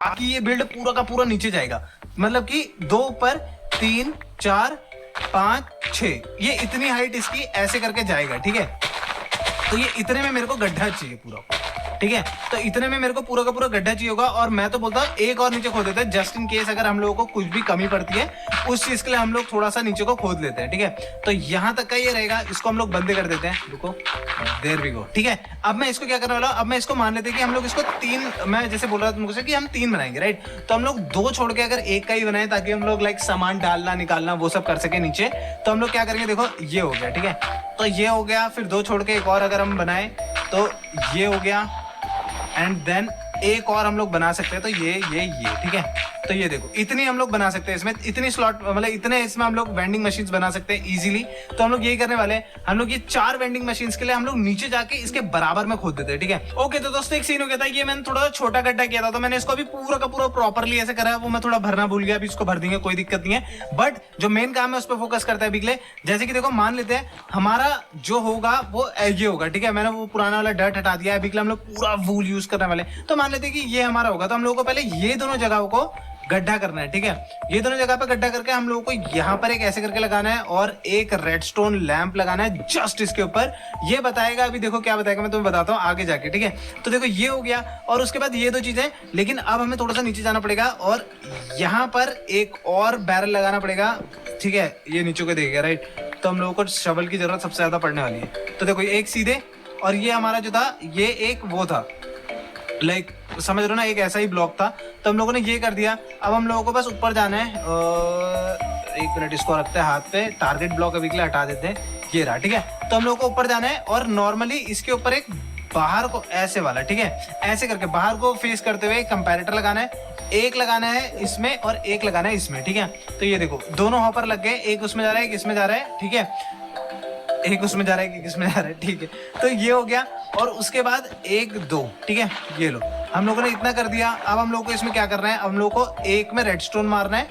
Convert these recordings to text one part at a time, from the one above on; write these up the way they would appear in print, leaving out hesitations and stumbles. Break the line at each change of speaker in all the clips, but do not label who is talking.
बाकी ये बिल्ड पूरा का पूरा नीचे जाएगा, मतलब कि 2 ऊपर 3 4 5 6, ये इतनी हाइट इसकी ऐसे करके जाएगा। ठीक है, तो ये इतने में मेरे को गड्ढा चाहिए पूरा। ठीक है, तो इतने में मेरे को पूरा का पूरा गड्ढा चाहिए होगा। और मैं तो बोलता हूँ एक और नीचे खोद देते हैं, जस्ट इन केस अगर हम लोगों को कुछ भी कमी पड़ती है उस चीज के लिए हम लोग थोड़ा सा नीचे को खोद लेते हैं। ठीक है, तो यहाँ तक का ये रहेगा, इसको हम लोग बंद कर देते हैं। रुको, देयर वी गो। ठीक है, अब मैं इसको क्या करने वाला हूँ, अब मैं इसको मान लेते हैं कि हम लोग इसको 3, मैं जैसे बोल रहा था तुमको कि हम 3 बनाएंगे, राइट। तो हम लोग 2 छोड़ के अगर एक का ही बनाए ताकि हम लोग लाइक सामान डालना निकालना वो सब कर सके नीचे, तो हम लोग क्या करेंगे, देखो ये हो गया। ठीक है, तो ये हो गया, फिर 2 छोड़ के एक और अगर हम बनाए तो ये हो गया, एंड देन एक और हम लोग बना सकते हैं, तो ये। ठीक है, तो ये देखो इतनी हम लोग बना सकते हैं इसमें, इतनी स्लॉट मतलब इतने इसमें हम लोग वेंडिंग मशीन्स बना सकते हैं इजीली। तो हम लोग यही करने वाले हैं, हम लोग ये 4 वेंडिंग मशीन्स के लिए हम लोग नीचे जाके इसके बराबर में खोद देते हैं। ठीक है, ओके। तो दोस्तों एक सीन हो गया था, ये मैंने थोड़ा छोटा गड्ढा किया था, तो मैंने इसको अभी पूरा का पूरा प्रॉपरली ऐसे करा है, वो मैं थोड़ा भरना भूल गया, अभी इसको भर देंगे, कोई दिक्कत नहीं है। बट जो मेन काम है उस पर फोकस करता है अभी के लिए। जैसे कि देखो मान लेते हैं हमारा जो होगा वो ये होगा। ठीक है, मैंने वो पुराना वाला डर्ट हटा दिया है, अभी के लिए हम लोग पूरा वूल यूज करने वाले। तो मान लेते हैं कि ये हमारा होगा, तो हम लोगों को पहले ये दोनों जगहों को गड्ढा करना है। ठीक है, ये दोनों जगह पे गड्ढा करके हम लोगों को यहाँ पर एक ऐसे करके लगाना है और एक रेडस्टोन लैंप लगाना है जस्ट इसके ऊपर। ये बताएगा, अभी देखो क्या बताएगा, मैं तुम्हें बताता हूँ आगे जाके। ठीक है, तो देखो ये हो गया, और उसके बाद ये 2 चीजें। लेकिन अब हमें थोड़ा सा नीचे जाना पड़ेगा और यहाँ पर एक और बैरल लगाना पड़ेगा। ठीक है, ये नीचे को देखेगा, राइट। तो हम लोगों को शवल की जरूरत सबसे ज्यादा पड़ने वाली है। तो देखो एक सीधे, और ये हमारा जो था ये एक वो था, लाइक समझ रहे हो ना, एक ऐसा ही ब्लॉक था। तो हम लोगों ने ये कर दिया। अब हम लोगों को बस ऊपर जाना है। 1 मिनट, इसको रखते हैं हाथ पे, टारगेट ब्लॉक अभी के लिए हटा देते हैं, ये रहा। ठीक है, तो हम लोगों को ऊपर जाना है और नॉर्मली इसके ऊपर एक बाहर को ऐसे वाला, ठीक है, ऐसे करके बाहर को फेस करते हुए एक कंपैरेटर लगाना है। एक लगाना है इसमें और एक लगाना है इसमें। ठीक है, तो ये देखो दोनों हॉपर लग गए, एक उसमें जा रहा है एक इसमें जा रहा है। ठीक है, एक उसमें जा रहा है एक इसमें जा रहा है। ठीक है, तो ये हो गया, और उसके बाद 1 2। ठीक है, ये लो, हम लोगों ने इतना कर दिया। अब हम लोगों को इसमें क्या करना है, हम लोगों को एक में रेडस्टोन मारना है,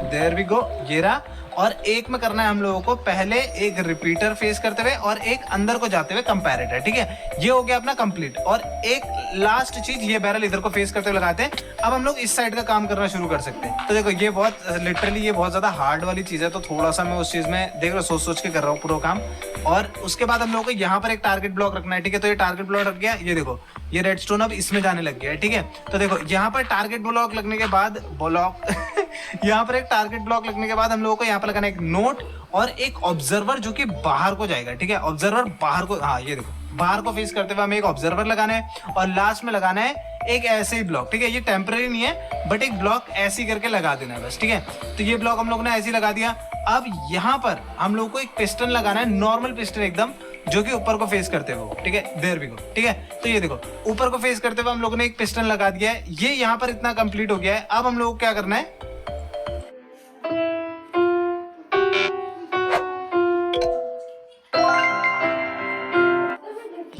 देयर वी गो, ये रहा। और एक में करना है हम लोगों को पहले एक रिपीटर फेस करते हुए और एक अंदर को जाते हुए कंपैरेटर। ठीक है, ये हो गया अपना कंप्लीट। और एक लास्ट चीज, ये बैरल इधर को फेस करते हुए लगाते हैं। अब हम लोग इस साइड का काम करना शुरू कर सकते हैं। तो देखो ये बहुत लिटरली ये बहुत ज्यादा हार्ड वाली चीज है, तो थोड़ा सा मैं उस चीज में देख रहा हूँ, सोच के कर रहा हूँ पूरा काम। और उसके बाद हम लोगों को यहाँ पर एक टारगेट ब्लॉक रखना है। ठीक है, तो ये टारगेट ब्लॉक रख गया, ये देखो ये रेडस्टोन अब इसमें जाने लग गया है। ठीक है, तो देखो यहाँ पर टारगेट ब्लॉक लगने के बाद यहाँ पर एक टारगेट ब्लॉक लगने के बाद हम लोगों को यहाँ पर लगाना है एक नोट और एक ऑब्जर्वर जो कि बाहर को जाएगा। ठीक है, ऑब्जर्वर बाहर को, हाँ ये देखो बाहर को फेस करते हुए हमें एक ऑब्जर्वर लगाना है और लास्ट में लगाना है एक ऐसे ही ब्लॉक। ठीक है, ये टेम्पररी नहीं है बट एक ब्लॉक ऐसे ही करके लगा देना है बस। ठीक है, तो ये ब्लॉक हम लोग ने ऐसे ही लगा दिया। अब यहाँ पर हम लोग को एक पिस्टन लगाना है, नॉर्मल पिस्टन एकदम, जो कि ऊपर को फेस करते हुए। ठीक है, देयर वी गो। ठीक है, तो ये देखो ऊपर को फेस करते हुए हम लोगों ने एक पिस्टन लगा दिया है। ये यहाँ पर इतना कंप्लीट हो गया है। अब हम लोग को क्या करना है,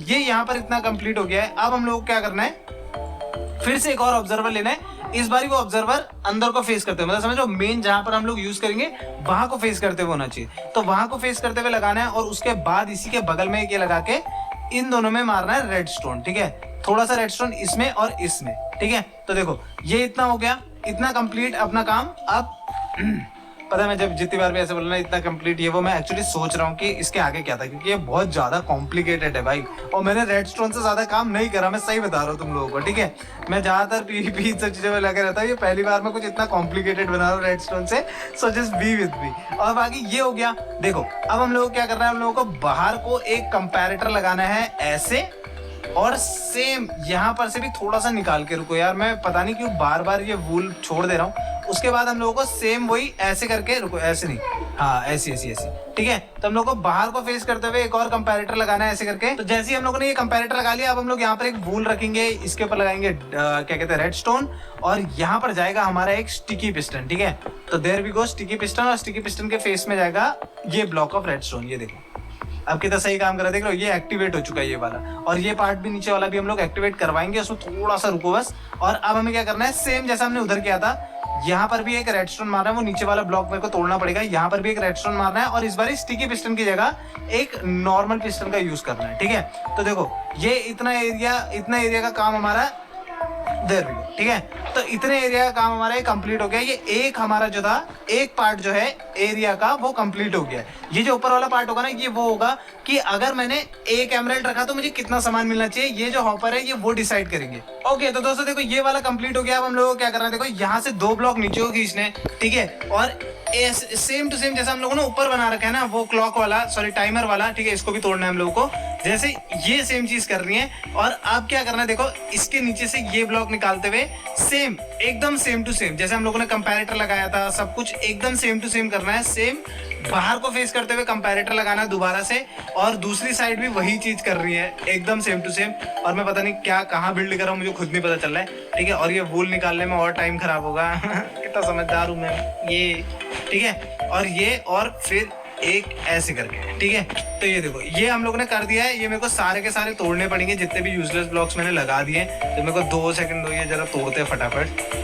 ये यहाँ पर इतना कंप्लीट हो गया है। अब हम लोग को क्या करना है, फिर से एक और ऑब्जर्वर लेना है। इस बारी वो ऑब्जर्वर अंदर को फेस करते हुए, मतलब समझो मेन जहां पर हम लोग यूज करेंगे वहां को फेस करते हुए होना चाहिए। तो वहां को फेस करते हुए लगाना है और उसके बाद इसी के बगल में ये लगा के इन दोनों में मारना है रेडस्टोन। ठीक है, थोड़ा सा रेडस्टोन इसमें और इसमें। ठीक है, तो देखो ये इतना हो गया, इतना कंप्लीट अपना काम। अब पता है मैं जब जितनी बार भी ऐसे बोलना इतना कंप्लीट ये वो, मैं एक्चुअली सोच रहा हूँ कि इसके आगे क्या था, क्योंकि ये बहुत ज्यादा कॉम्प्लिकेटेड है भाई, और मैंने रेडस्टोन से ज्यादा काम नहीं करा, मैं सही बता रहा हूँ तुम लोगों को। ठीक है, मैं ज्यादातर पीवीपी सब चीजों में लगे रहता हूँ, ये पहली बार मैं कुछ इतना कॉम्प्लिकेटेड बना रहा हूँ रेडस्टोन से, so just be with me. और बाकी ये हो गया। देखो अब हम लोग क्या करना है, हम लोगों को बाहर को एक कंपैरेटर लगाना है ऐसे, और सेम यहाँ पर से भी थोड़ा सा निकाल के, रुको यार मैं पता नहीं क्यों बार बार ये वूल छोड़ दे रहा हूँ। उसके बाद हम लोगों को सेम वही ऐसे करके, रुको ऐसे नहीं, हाँ ऐसी ऐसी ऐसी। ठीक है, तो हम लोग को बाहर को फेस करते हुए एक और कंपैरेटर लगाना है ऐसे करके। तो जैसे ही हम लोगों ने ये कंपैरेटर लगा लिया, अब हम लोग यहाँ पर एक वूल रखेंगे, इसके ऊपर लगाएंगे क्या कहते हैं रेडस्टोन, और यहाँ पर जाएगा हमारा एक स्टिकी पिस्टन। ठीक है, तो there we go sticky piston, और स्टिकी पिस्टन के फेस में जाएगा ये ब्लॉक ऑफ रेडस्टोन। ये देखो अब कितना सही काम कर रहा है, देख लो ये एक्टिवेट हो चुका है ये वाला, और ये पार्ट भी नीचे वाला भी हम लोग एक्टिवेट करवाएंगे, उसमें थोड़ा सा रुको बस। और अब हमें क्या करना है, सेम जैसा हमने उधर किया था, यहाँ पर भी एक रेडस्टोन मारना है, वो नीचे वाला ब्लॉक मेरे को तोड़ना पड़ेगा, यहाँ पर भी एक रेडस्टोन मारना है, और इस बार स्टिकी पिस्टन की जगह एक नॉर्मल पिस्टन का यूज करना है। ठीक है, तो देखो ये इतना एरिया का काम हमारा देयर वी गो, ठीक है। तो इतने एरिया का काम हमारा कंप्लीट हो गया। ये एक हमारा जो था एक पार्ट जो है एरिया का वो कंप्लीट हो गया। ये जो ऊपर वाला पार्ट होगा ना, ये वो होगा कि अगर मैंने एक एमराल्ड रखा तो मुझे कितना सामान मिलना चाहिए, ये जो हॉपर है ये वो डिसाइड करेंगे। ओके तो दोस्तों देखो ये वाला कंप्लीट हो गया। अब हम लोगों को क्या करना है, देखो यहाँ से 2 ब्लॉक नीचे को खींचने, ठीक है। और सेम टू सेम जैसा हम लोगों ने ऊपर बना रखा है ना वो क्लॉक वाला, सॉरी टाइमर वाला, ठीक है, इसको भी तोड़ना है हम लोगों को। जैसे ये सेम चीज करनी है। और अब क्या करना है, देखो इसके नीचे से ये ब्लॉक निकालते हुए सेम एकदम सेम टू सेम जैसे हम लोगों ने कंपैरेटर लगाया था, सब कुछ एकदम सेम टू सेम करना है। सेम बाहर को फेस करते हुए कंपैरेटर लगाना है दोबारा से, और दूसरी साइड भी वही चीज कर रही है एकदम सेम टू सेम। और मैं पता नहीं क्या कहाँ बिल्ड कर रहा हूँ, मुझे खुद नहीं पता चल रहा है, ठीक है। और ये वूल निकालने में और टाइम खराब होगा कितना समझदार हूँ मैं ये, ठीक है। और ये और फिर एक ऐसे करके, ठीक है। तो ये देखो ये हम लोगों ने कर दिया है। ये मेरे को सारे के सारे तोड़ने पड़ेंगे जितने भी यूजलेस ब्लॉक्स मैंने लगा दिए। तो मेरे को 2 सेकंड दो, ये जरा तोड़ते हैं फटाफट।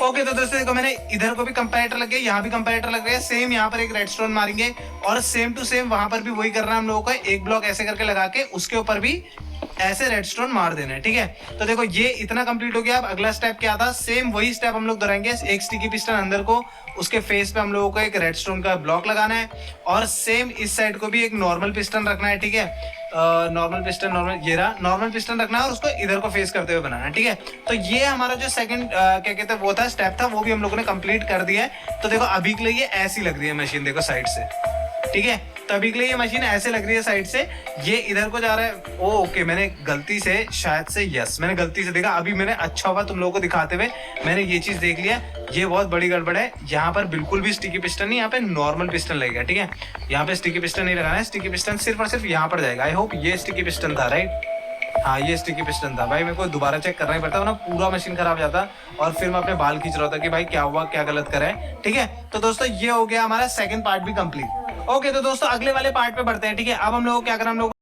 ओके तो दोस्तों देखो मैंने इधर को भी कंपैरेटर लग गया, यहाँ भी कंपैरेटर लग गया। सेम यहाँ पर एक रेडस्टोन मारेंगे और सेम टू सेम वहां पर भी वही करना है हम लोगों को। एक ब्लॉक ऐसे करके लगा के उसके ऊपर भी ऐसे रेडस्टोन मार देना है, ठीक है। तो देखो ये इतना कंप्लीट हो गया। अब अगला स्टेप क्या था, सेम वही स्टेप हम लोग दोहराएंगे। एक स्टिकी पिस्टन अंदर को, उसके फेस पे हम लोगों को एक रेडस्टोन का ब्लॉक लगाना है, और सेम इस साइड को भी एक नॉर्मल पिस्टन रखना है, ठीक है। नॉर्मल पिस्टन, नॉर्मल ये रहा नॉर्मल पिस्टन रखना है और उसको इधर को फेस करते हुए बनाना है, ठीक है। तो ये हमारा जो सेकंड क्या कहते हैं वो था स्टेप था, वो भी हम लोगों ने कंप्लीट कर दिया है। तो देखो अभी के लिए ये ऐसी लग रही है मशीन, देखो साइड से, ठीक है। तो अभी के लिए ये मशीन ऐसे लग रही है साइड से, ये इधर को जा रहा है। ओ ओके मैंने गलती से शायद से, यस मैंने गलती से देखा। अभी मैंने अच्छा हुआ तुम लोगों को दिखाते हुए मैंने ये चीज देख लिया। ये बहुत बड़ी गड़बड़ है। यहाँ पर बिल्कुल भी स्टिकी पिस्टन नहीं, यहाँ पे नॉर्मल पिस्टन लगेगा, ठीक है। यहाँ पे स्टिकी पिस्टन नहीं लगाना है, स्टिकी पिस्टन सिर्फ और सिर्फ यहाँ पर जाएगा। आई होप ये स्टिकी पिस्टन था, राइट। हाँ ये स्टिकी पिस्टन था भाई, मेरे को दोबारा चेक करना ही पड़ता, वरना पूरा मशीन खराब जाता और फिर मैं अपने बाल खींच रहा था कि भाई क्या हुआ, क्या गलत करा है, ठीक है। तो दोस्तों ये हो गया हमारा सेकंड पार्ट भी कंप्लीट। ओके तो दोस्तों अगले वाले पार्ट पे बढ़ते हैं, ठीक है। अब हम लोग क्या करना, हम लोग